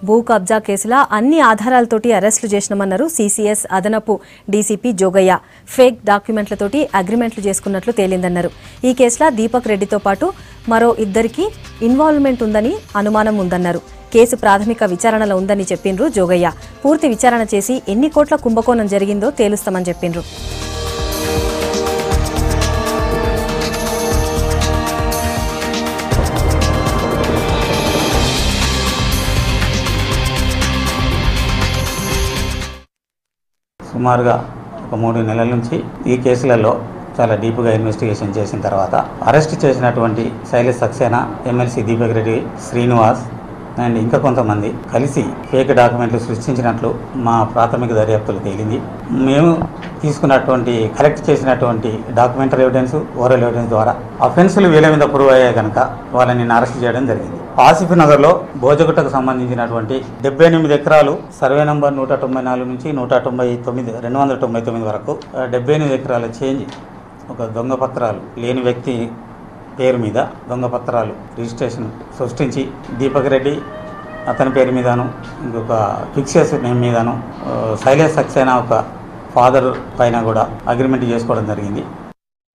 భూ కబ్జా కేసుల అన్ని ఆధారాలతోటి అరెస్టులు చేసినామన్నారు సీసీఎస్ అదనపు డీసీపీ జోగయ్య. ఫేక్ డాక్యుమెంట్లతోటి అగ్రిమెంట్లు చేసుకున్నట్లు తేలిందన్నారు. ఈ కేసులో దీపక్ రెడ్డితో పాటు మరో ఇద్దరికి ఇన్వాల్వ్మెంట్ ఉందని అనుమానం ఉందన్నారు. కేసు ప్రాథమిక విచారణలో ఉందని చెప్పిండ్రు జోగయ్య. పూర్తి విచారణ చేసి ఎన్ని కోట్ల కుంభకోణం జరిగిందో తేలుస్తామని చెప్పిండ్రు. సుమారుగా ఒక 3 నెలల నుంచి ఈ కేసులలో చాలా డీప్గా ఇన్వెస్టిగేషన్ చేసిన తర్వాత అరెస్ట్ చేసినటువంటి శైలేష్ సక్సేనా, ఎమ్మెల్సీ దీపక్ రెడ్డి, శ్రీనివాస్ అండ్ ఇంకా కొంతమంది కలిసి ఫేక్ డాక్యుమెంట్లు సృష్టించినట్లు మా ప్రాథమిక దర్యాప్తులు తేలింది. మేము తీసుకున్నటువంటి కలెక్ట్ చేసినటువంటి డాక్యుమెంటరీ ఎవిడెన్స్, ఓరల్ ఎవిడెన్స్ ద్వారా అఫెన్సులు వీళ్ళ మీద ప్రూవ్ అయ్యాయి కనుక వాళ్ళని అరెస్ట్ చేయడం జరిగింది. ఆసిఫ్ నగర్లో భోజగుట్టకు సంబంధించినటువంటి 78 ఎకరాలు సర్వే నంబర్ 194 నుంచి 299 వరకు 78 ఎకరాల చేంజ్ ఒక దొంగ పత్రాలు లేని వ్యక్తి పేరు మీద దొంగ పత్రాలు రిజిస్ట్రేషన్ సృష్టించి దీపక్ రెడ్డి అతని పేరు మీదను, ఇంకొక ఫిక్సెస్ నేమ్ మీదను, శైలేష్ సక్సేనా ఒక ఫాదర్ పైన కూడా అగ్రిమెంట్ చేసుకోవడం జరిగింది.